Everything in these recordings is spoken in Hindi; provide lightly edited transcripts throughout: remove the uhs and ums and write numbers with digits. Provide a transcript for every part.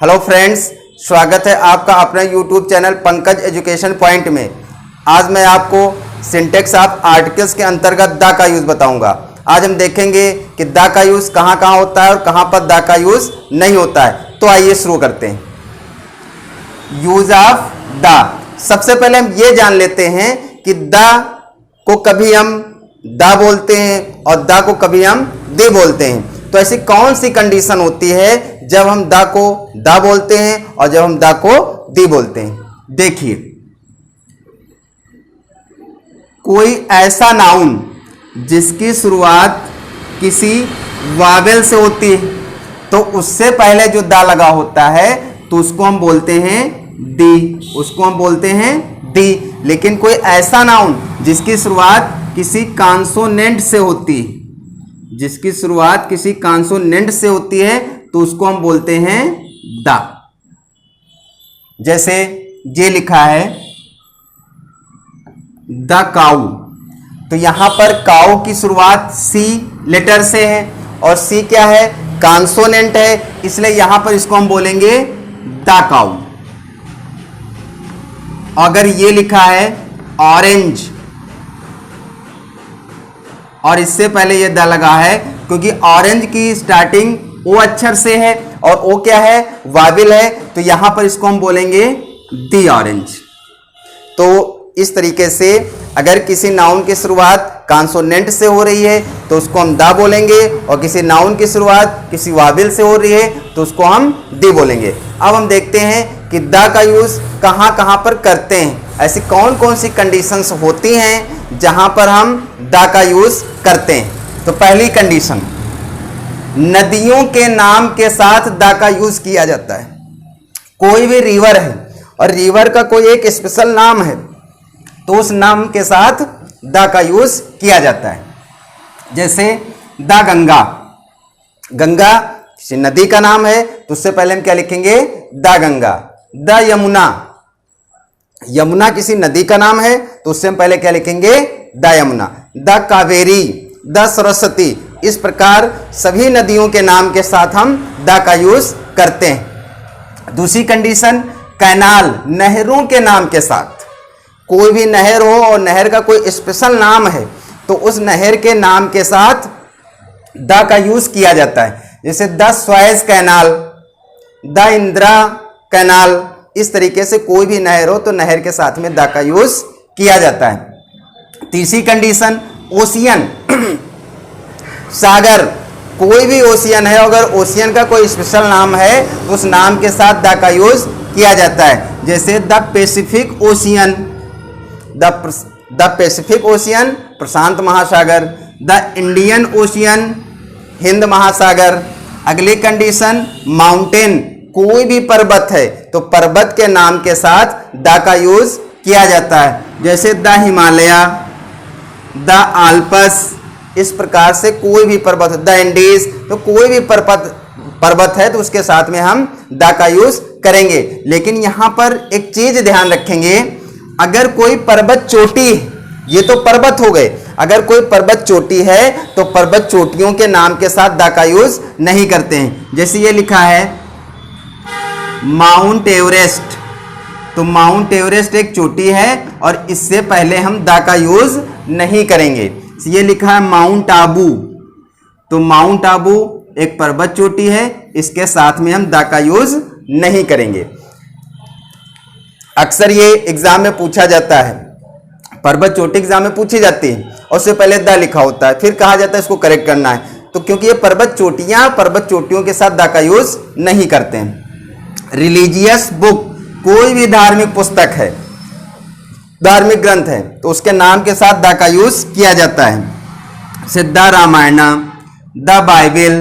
हेलो फ्रेंड्स, स्वागत है आपका अपना YouTube channel Pankaj education point में। आज मैं आपको सिंटेक्स ऑफ आर्टिकल्स के अंतर्गत द का यूज बताऊंगा। आज हम देखेंगे कि द का यूज कहाँ कहाँ होता है और कहाँ पर द का यूज नहीं होता है। तो आइए शुरू करते हैं। Use of the. सबसे पहले हम ये जान लेते हैं कि द को कभी हम द बोलते हैं और द को कभी हम दे बोलते हैं। तो ऐसी कौन सी कंडीशन होती है जब हम द को द बोलते हैं और जब हम द को दी बोलते हैं। देखिए, कोई ऐसा नाउन जिसकी शुरुआत किसी वावेल से होती है तो उससे पहले जो द लगा होता है तो उसको हम बोलते हैं दी, उसको हम बोलते हैं दी। लेकिन कोई ऐसा नाउन जिसकी शुरुआत किसी कॉन्सोनेंट से होती है, जिसकी शुरुआत किसी कॉन्सोनेंट से होती है तो उसको हम बोलते हैं द। जैसे ये लिखा है द काऊ, तो यहां पर काऊ की शुरुआत सी लेटर से है और सी क्या है, कॉन्सोनेंट है, इसलिए यहां पर इसको हम बोलेंगे द काऊ। अगर ये लिखा है ऑरेंज और इससे पहले ये द लगा है क्योंकि ऑरेंज की स्टार्टिंग ओ अक्षर से है और ओ क्या है, वाविल है, तो यहां पर इसको हम बोलेंगे दी ऑरेंज। तो इस तरीके से अगर किसी नाउन की शुरुआत कॉन्सोनेंट से हो रही है तो उसको हम द बोलेंगे और किसी नाउन की शुरुआत किसी वाविल से हो रही है तो उसको हम दी बोलेंगे। अब हम देखते हैं कि द का यूज कहां कहां पर करते हैं, ऐसी कौन कौन सी कंडीशंस होती हैं जहां पर हम द का यूज करते हैं। तो पहली कंडीशन, नदियों के नाम के साथ द का यूज किया जाता है। कोई भी रिवर है और रिवर का कोई एक स्पेशल नाम है तो उस नाम के साथ द का यूज किया जाता है। जैसे द गंगा, गंगा किसी नदी का नाम है तो उससे पहले हम क्या लिखेंगे, द गंगा। द यमुना, यमुना किसी नदी का नाम है तो उससे हम पहले क्या लिखेंगे, the Yamuna. The Kaveri, the Saraswati, इस प्रकार सभी नदियों के नाम के साथ हम द का यूज करते हैं। दूसरी कंडीशन, कैनाल, नहरों के नाम के साथ, कोई भी नहर हो और नहर का कोई स्पेशल नाम है तो उस नहर के नाम के साथ द का यूज किया जाता है। जैसे the Suez canal, the Indira canal, इस तरीके से कोई भी नहर हो तो नहर के साथ में द का यूज किया जाता है। तीसरी कंडीशन, ओशियन, सागर, कोई भी ओशियन है, अगर ओशियन का कोई स्पेशल नाम है तो उस नाम के साथ द का यूज किया जाता है। जैसे the Pacific Ocean, the Pacific Ocean, प्रशांत महासागर, द इंडियन ओशियन, हिंद महासागर। अगली कंडीशन, माउंटेन, कोई भी पर्वत है तो पर्वत के नाम के साथ द का यूज किया जाता है। जैसे द हिमालय, द आल्प्स, इस प्रकार से कोई भी पर्वत, द इंडीज, तो कोई भी पर्वत है तो उसके साथ में हम द का यूज करेंगे। लेकिन यहां पर एक चीज ध्यान रखेंगे, अगर कोई पर्वत चोटी, ये तो पर्वत हो गए, अगर कोई पर्वत चोटी है तो पर्वत चोटियों के नाम के साथ द का यूज नहीं करते हैं। जैसे ये लिखा है माउंट एवरेस्ट, तो माउंट एवरेस्ट एक चोटी है और इससे पहले हम द का यूज नहीं करेंगे। ये लिखा है माउंट आबू, तो माउंट आबू एक पर्वत चोटी है, इसके साथ में हम द का यूज नहीं करेंगे। अक्सर ये एग्जाम में पूछा जाता है, पर्वत चोटी एग्जाम में पूछी जाती है और उससे पहले द लिखा होता है, फिर कहा जाता है इसको करेक्ट करना है। तो क्योंकि ये पर्वत चोटियों के साथ द का यूज नहीं करते हैं। रिलीजियस बुक, कोई भी धार्मिक पुस्तक है, धार्मिक ग्रंथ है तो उसके नाम के साथ द का यूज किया जाता है। जैसे the Ramayan, the Bible,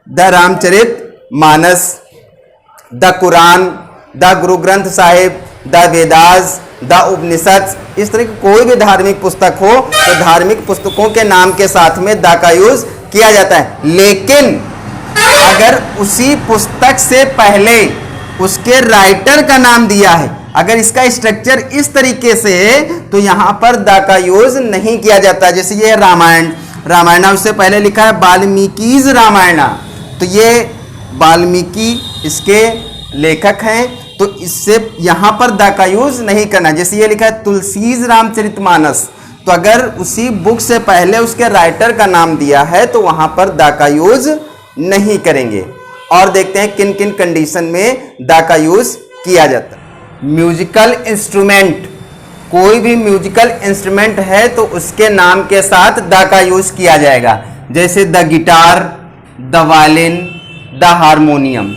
the Ramcharit Manas, the Quran, the Guru Granth Sahib, the Vedas, the Upanishad, इस तरह की कोई भी धार्मिक पुस्तक हो तो धार्मिक पुस्तकों के नाम के साथ में द का यूज किया जाता है। लेकिन अगर उसी पुस्तक से पहले उसके राइटर का नाम दिया है, अगर इसका स्ट्रक्चर इस तरीके से है तो यहां पर द का यूज नहीं किया जाता। जैसे ये रामायण, रामायण उससे पहले लिखा है वाल्मीकिज रामायण, तो ये वाल्मीकि इसके लेखक हैं तो इससे यहां पर द का यूज नहीं करना। जैसे ये लिखा है तुलसीज रामचरितमानस, तो अगर उसी बुक से पहले उसके राइटर का नाम दिया है तो वहां पर द का यूज नहीं करेंगे। और देखते हैं किन किन कंडीशन में द का यूज किया जाता है। म्यूजिकल इंस्ट्रूमेंट, कोई भी म्यूजिकल इंस्ट्रूमेंट है तो उसके नाम के साथ द का यूज किया जाएगा। जैसे the guitar, the violin, the harmonium.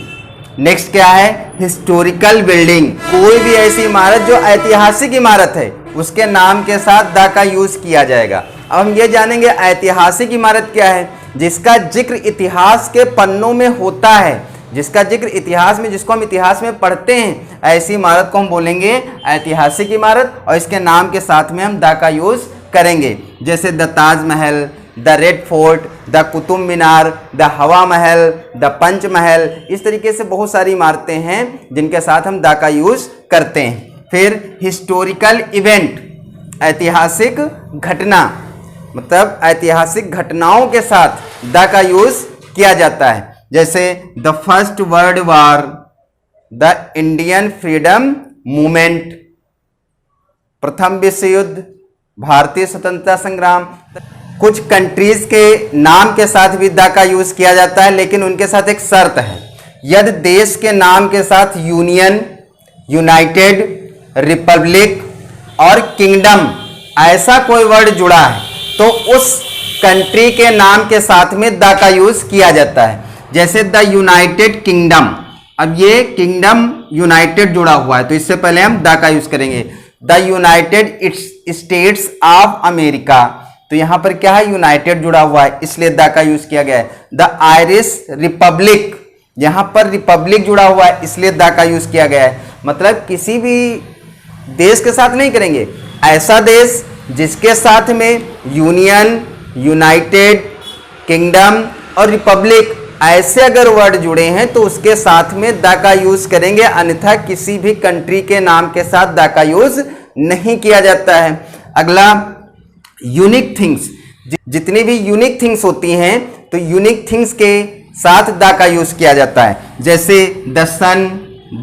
Next क्या है, हिस्टोरिकल बिल्डिंग, कोई भी ऐसी इमारत जो ऐतिहासिक इमारत है उसके नाम के साथ द का यूज किया जाएगा। अब हम ये जानेंगे ऐतिहासिक इमारत क्या है, जिसका जिक्र इतिहास के पन्नों में होता है, जिसका जिक्र इतिहास में, जिसको हम इतिहास में पढ़ते हैं, ऐसी इमारत को हम बोलेंगे ऐतिहासिक इमारत, और इसके नाम के साथ में हम द का यूज करेंगे। जैसे the Taj Mahal, the red fort, the Qutub Minar, the हवा महल, द पंचमहल, इस तरीके से बहुत सारी इमारतें हैं जिनके साथ हम द का यूज करते हैं। फिर हिस्टोरिकल इवेंट, ऐतिहासिक घटना, मतलब ऐतिहासिक घटनाओं के साथ द का यूज किया जाता है। जैसे the first world war, the Indian freedom movement, प्रथम विश्व युद्ध, भारतीय स्वतंत्रता संग्राम। कुछ कंट्रीज के नाम के साथ भी द का यूज किया जाता है, लेकिन उनके साथ एक शर्त है, यदि देश के नाम के साथ यूनियन, यूनाइटेड, रिपब्लिक और किंगडम ऐसा कोई वर्ड जुड़ा है तो उस कंट्री के नाम के साथ में द का यूज किया जाता है। जैसे द यूनाइटेड किंगडम, अब ये किंगडम यूनाइटेड जुड़ा हुआ है तो इससे पहले हम द का यूज करेंगे। The United states of America, तो यहां पर क्या है, यूनाइटेड जुड़ा हुआ है इसलिए द का यूज किया गया है। द आयरिश रिपब्लिक, यहां पर रिपब्लिक जुड़ा हुआ है इसलिए द का यूज किया गया है। मतलब किसी भी देश के साथ नहीं करेंगे, ऐसा देश जिसके साथ में यूनियन, यूनाइटेड, किंगडम और रिपब्लिक ऐसे अगर वर्ड जुड़े हैं तो उसके साथ में द का यूज करेंगे, अन्यथा किसी भी कंट्री के नाम के साथ द का यूज नहीं किया जाता है। अगला यूनिक थिंग्स, जितनी भी यूनिक थिंग्स होती हैं तो यूनिक थिंग्स के साथ द का यूज किया जाता है। जैसे the sun,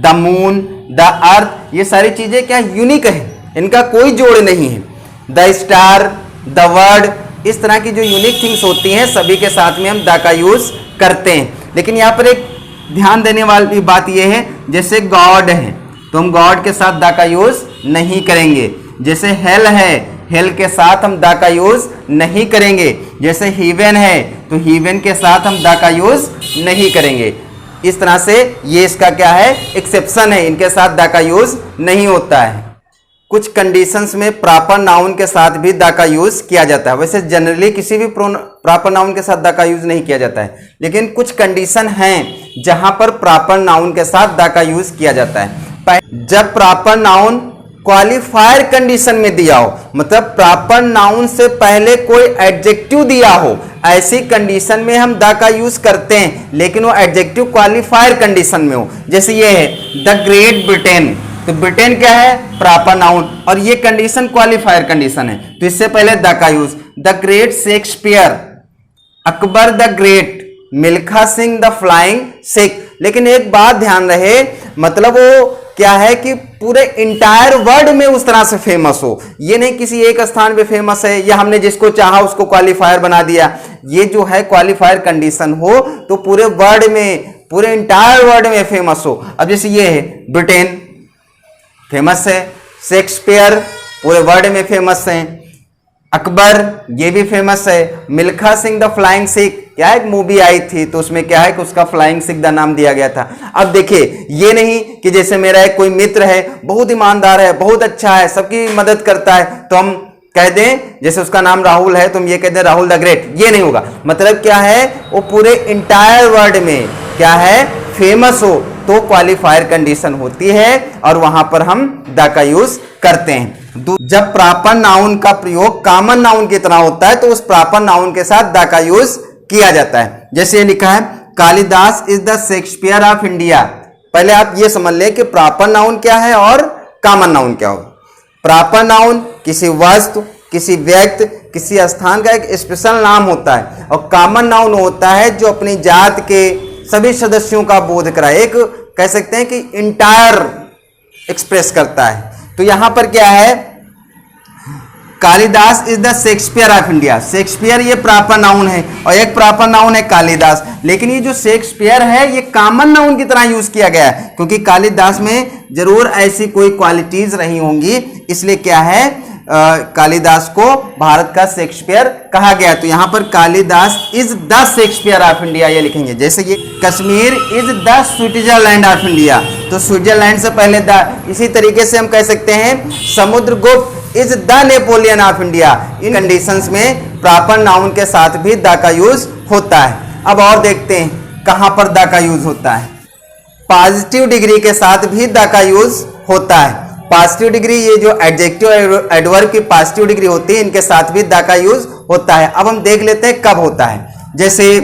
the moon, the earth, ये सारी चीजें क्या यूनिक है, इनका कोई जोड़ नहीं है। द स्टार, द वर्ड, इस तरह की जो यूनिक थिंग्स होती हैं सभी के साथ में हम द का यूज करते हैं। लेकिन यहाँ पर एक ध्यान देने वाली बात यह है, जैसे गॉड है तो हम गॉड के साथ द का यूज नहीं करेंगे। जैसे हेल है, हेल के साथ हम द का यूज नहीं करेंगे। जैसे हीवन है तो हीवन के साथ हम द का यूज नहीं करेंगे। इस तरह से ये इसका क्या है, एक्सेप्शन है, इनके साथ द का यूज नहीं होता है। कुछ कंडीशंस में प्रॉपर नाउन के साथ भी द का यूज किया जाता है। वैसे जनरली किसी भी प्रॉपर नाउन के साथ द का यूज नहीं किया जाता है, लेकिन कुछ कंडीशन हैं जहां पर प्रॉपर नाउन के साथ द का यूज किया जाता है। जब प्रॉपर नाउन क्वालिफायर कंडीशन में दिया हो, मतलब प्रॉपर नाउन से पहले कोई एडजेक्टिव दिया हो, ऐसी कंडीशन में हम द का यूज करते हैं, लेकिन वो एडजेक्टिव क्वालिफायर कंडीशन में हो। जैसे ये है द ग्रेट ब्रिटेन, तो ब्रिटेन क्या है, प्रॉपर नाउन, और ये कंडीशन क्वालिफायर कंडीशन है तो इससे पहले द का use. The great Shakespeare, Akbar the great, Milkha Singh the flying Sikh. लेकिन एक बात ध्यान रहे, मतलब वो क्या है कि पूरे इंटायर वर्ल्ड में उस तरह से फेमस हो, ये नहीं किसी एक स्थान पे फेमस है या हमने जिसको चाहा उसको क्वालिफायर बना दिया। ये जो है क्वालिफायर कंडीशन हो तो पूरे वर्ल्ड में, पूरे इंटायर वर्ल्ड में फेमस हो। अब जैसे ये है ब्रिटेन फेमस है, शेक्सपियर पूरे वर्ल्ड में फेमस है, अकबर ये भी फेमस है, मिल्खा सिंह द फ्लाइंग सिख, क्या एक मूवी आई थी तो उसमें क्या है कि उसका फ्लाइंग सिख द नाम दिया गया था। अब देखिए ये नहीं कि जैसे मेरा एक कोई मित्र है, बहुत ईमानदार है, बहुत अच्छा है, सबकी मदद करता है, तो हम कह दें जैसे उसका नाम राहुल है तो हम ये कह दें राहुल द ग्रेट, ये नहीं होगा। मतलब क्या है, वो पूरे इंटायर वर्ल्ड में क्या है, फेमस हो तो क्वालिफायर कंडीशन होती है और वहां पर हम द का यूज करते हैं। जब प्रॉपर नाउन का प्रयोग कॉमन नाउन की तरह होता है तो उस प्रॉपर नाउन के साथ द का यूज किया जाता है। जैसे ये लिखा है Kalidas is the Shakespeare of India. पहले आप ये समझ लें कि प्रॉपर नाउन क्या है और कॉमन नाउन क्या हो। प्रॉपर नाउन किसी वस्तु, किसी व्यक्ति, किसी स्थान का एक स्पेशल नाम होता है, और कॉमन नाउन होता है जो अपनी जात के सभी सदस्यों का बोध कराए, एक कह सकते हैं कि इंटायर एक्सप्रेस करता है। तो यहां पर क्या है, Kalidas is the Shakespeare of India. Shakespeare ये प्रॉपर नाउन है और एक प्रॉपर नाउन है कालिदास, लेकिन ये जो शेक्सपियर है ये कॉमन नाउन की तरह यूज किया गया है, क्योंकि कालिदास में जरूर ऐसी कोई क्वालिटीज रही होंगी, इसलिए क्या है कालिदास को भारत का शेक्सपियर कहा गया। तो यहां पर Kalidas is the Shakespeare of India ये लिखेंगे। जैसे ये Kashmir is the Switzerland of India, तो स्विट्जरलैंड से पहले द। इसी तरीके से हम कह सकते हैं Samudragupta is the Napoleon of India. In conditions में प्रॉपर नाउन के साथ भी द का यूज होता है। अब और देखते हैं कहां पर द का यूज होता है। पॉजिटिव डिग्री के साथ भी द का यूज होता है। पॉजिटिव डिग्री, ये जो एडजेक्टिव एडवर्ब की पॉजिटिव डिग्री होती है, इनके साथ भी द का यूज होता है। अब हम देख लेते हैं कब होता है। जैसे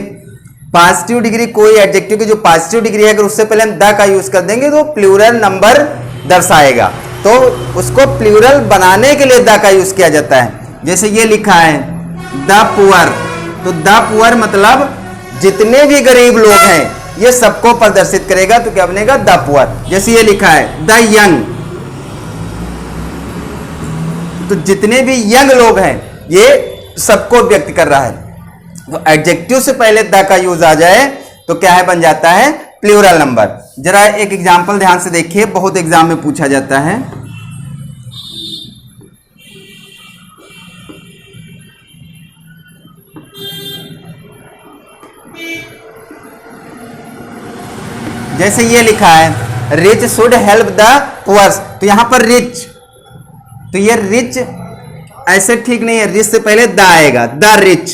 पॉजिटिव डिग्री, कोई एडजेक्टिव की जो पॉजिटिव डिग्री है, अगर उससे पहले हम द का यूज कर देंगे तो प्लूरल नंबर दर्शाएगा, तो उसको प्लूरल बनाने के लिए द का यूज किया जाता है। जैसे ये लिखा है द पुअर, तो द पुअर मतलब जितने भी गरीब लोग हैं, ये सबको प्रदर्शित करेगा, तो क्या बनेगा द पुअर। जैसे ये लिखा है द यंग, तो जितने भी यंग लोग हैं ये सबको व्यक्त कर रहा है। तो एडजेक्टिव से पहले द का यूज आ जाए तो क्या है, बन जाता है प्लूरल नंबर। जरा एक एग्जांपल ध्यान से देखिए, बहुत एग्जाम में पूछा जाता है। जैसे ये लिखा है rich should help the poors, तो यहां पर रिच, तो ये रिच ऐसे ठीक नहीं है, रिच से पहले द आएगा, द रिच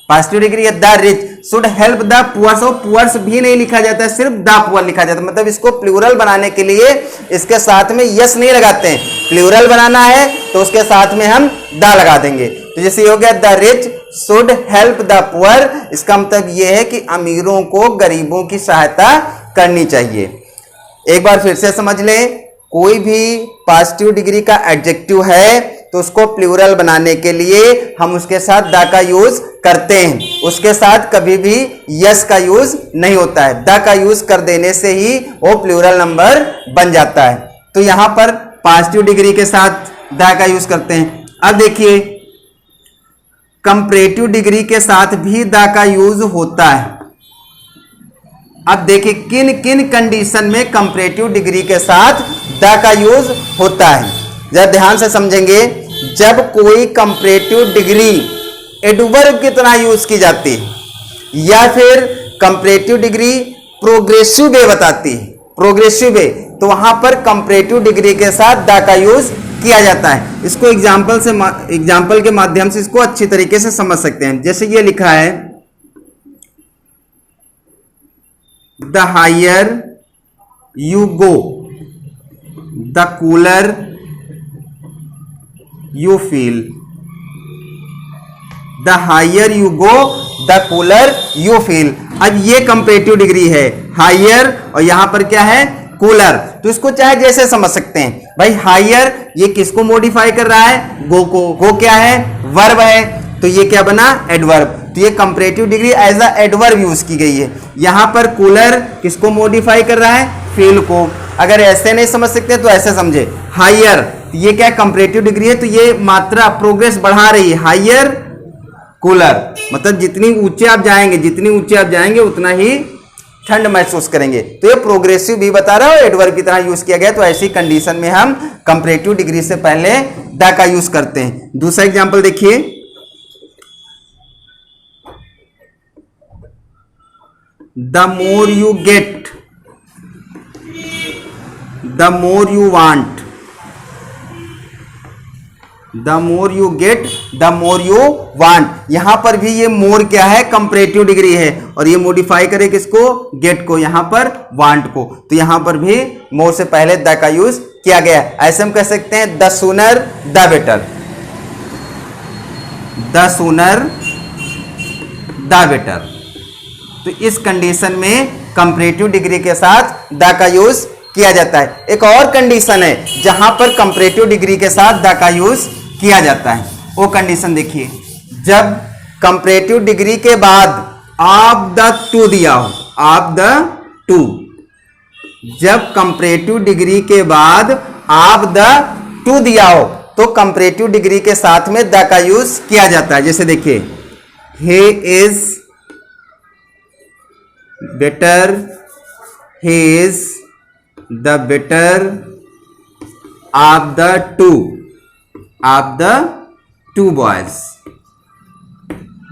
पॉजिटिव डिग्री है, the rich should help the poors, और पुअर्स भी नहीं लिखा जाता है, सिर्फ द पुअर लिखा जाता है। मतलब इसको प्लूरल बनाने के लिए इसके साथ में यस नहीं लगाते हैं, प्लूरल बनाना है तो उसके साथ में हम द लगा देंगे। तो जैसे ये हो गया the rich should help the poor, इसका मतलब ये है कि अमीरों को गरीबों की सहायता करनी चाहिए। एक बार फिर से समझ लें, कोई भी पॉजिटिव डिग्री का एडजेक्टिव है तो उसको प्लूरल बनाने के लिए हम उसके साथ द का यूज करते हैं, उसके साथ कभी भी यस का यूज नहीं होता है। द का यूज कर देने से ही वो प्लूरल नंबर बन जाता है। तो यहां पर पॉजिटिव डिग्री के साथ द का यूज करते हैं। अब देखिए कंपैरेटिव डिग्री के साथ भी द का यूज होता है। अब देखिए किन किन कंडीशन में कंपैरेटिव डिग्री के साथ द का यूज होता है, जरा ध्यान से समझेंगे। जब कोई कंपैरेटिव डिग्री एडवर्ब की तरह यूज की जाती है, या फिर कंपैरेटिव डिग्री प्रोग्रेसिव वे बताती है, प्रोग्रेसिव वे, तो वहां पर कंपैरेटिव डिग्री के साथ द का यूज किया जाता है। इसको एग्जाम्पल के माध्यम से इसको अच्छी तरीके से समझ सकते हैं। जैसे ये लिखा है the higher you go the cooler you feel, the higher you go the cooler you feel. अब ये कंपैरेटिव डिग्री है, हायर और यहां पर क्या है कूलर, तो इसको चाहे जैसे समझ सकते हैं। भाई हायर ये किसको मॉडिफाई कर रहा है, गो को, गो क्या है वर्ब है, तो ये क्या बना एडवर्ब, तो ये comparative degree as a adverb use की गई है। यहां पर कूलर किसको मॉडिफाई कर रहा है, फील को। अगर ऐसे नहीं समझ सकते तो ऐसे समझे, हायर ये क्या कंपैरेटिव डिग्री है, तो ये मात्रा प्रोग्रेस बढ़ा रही है, हायर कूलर मतलब जितनी ऊंचे आप जाएंगे उतना ही ठंड महसूस करेंगे। तो ये प्रोग्रेसिव भी बता रहा है और एडवर्ब की तरह यूज किया गया। तो ऐसी कंडीशन में हम कंपैरेटिव डिग्री से पहले द का यूज करते हैं। दूसरा एग्जांपल देखिए, the more you get the more you want, the more you get the more you want. यहां पर भी ये मोर क्या है कंपैरेटिव डिग्री है और ये मॉडिफाई करे किसको, गेट को, यहां पर वांट को। तो यहां पर भी मोर से पहले द का यूज किया गया। ऐसे हम कह सकते हैं the sooner the better, the sooner the better. तो इस कंडीशन में कंपैरेटिव डिग्री के साथ द का यूज किया जाता है। एक और कंडीशन है जहां पर कंपैरेटिव डिग्री के साथ द का यूज किया जाता है, वो कंडीशन देखिए, जब कंपैरेटिव डिग्री के बाद आप द टू दिया हो, आप द टू, जब कंपैरेटिव डिग्री के बाद आप द टू दिया हो तो कंपैरेटिव डिग्री के साथ में द का यूज किया जाता है। जैसे देखिए, he is better, he is the better of the two boys,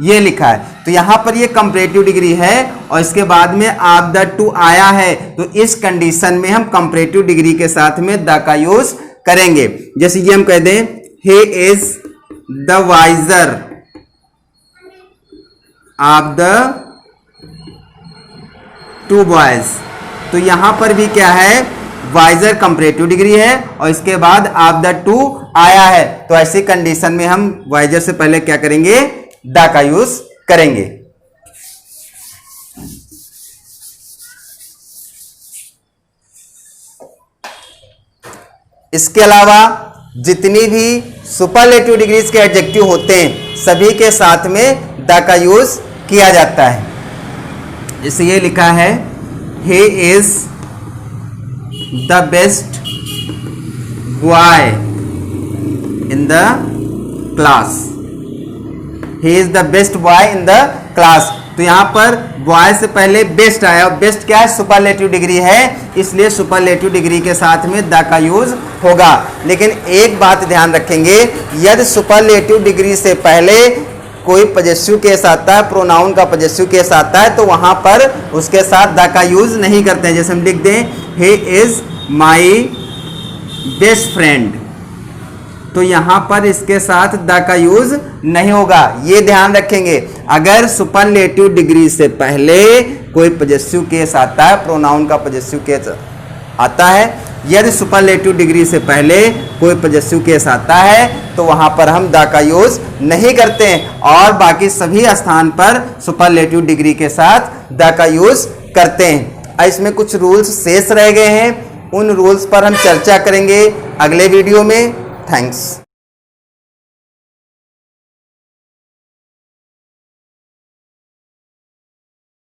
ये लिखा है। तो यहां पर ये कंपैरेटिव डिग्री है और इसके बाद में ऑफ द टू आया है, तो इस कंडीशन में हम कंपैरेटिव डिग्री के साथ में द का यूज करेंगे। जैसे ये हम कह दें, he is the wiser of the two boys, तो यहां पर भी क्या है, वाइजर कंपैरेटिव डिग्री है और इसके बाद ऑफ द टू आया है, तो ऐसी कंडीशन में हम वाइजर से पहले क्या करेंगे, द का यूज करेंगे। इसके अलावा जितनी भी सुपरलेटिव डिग्रीज के एडजेक्टिव होते हैं सभी के साथ में द का यूज किया जाता है। जैसे ये लिखा है, he is the best boy in the class, he is the best boy in the class, तो यहां पर बॉय से पहले बेस्ट आया और बेस्ट क्या है, सुपरलेटिव डिग्री है, इसलिए सुपरलेटिव डिग्री के साथ में द का यूज होगा। लेकिन एक बात ध्यान रखेंगे, यदि सुपरलेटिव डिग्री से पहले कोई पजेसिव केस आता है, प्रोनाउन का पजेसिव केस आता है, तो वहां पर उसके साथ द का यूज नहीं करते हैं। जैसे हम लिख दें, he is my best friend, तो यहां पर इसके साथ द का यूज नहीं होगा, ये ध्यान रखेंगे। अगर सुपरलेटिव डिग्री से पहले कोई पजेसिव केस आता है, प्रोनाउन का पजेसिव केस आता है, यदि सुपरलेटिव डिग्री से पहले कोई पजेसिव केस आता है तो वहां पर हम द का यूज नहीं करते हैं और बाकी सभी स्थान पर सुपरलेटिव डिग्री के साथ द का यूज करते हैं। इसमें कुछ रूल्स शेष रह गए हैं, उन रूल्स पर हम चर्चा करेंगे अगले वीडियो में। थैंक्स।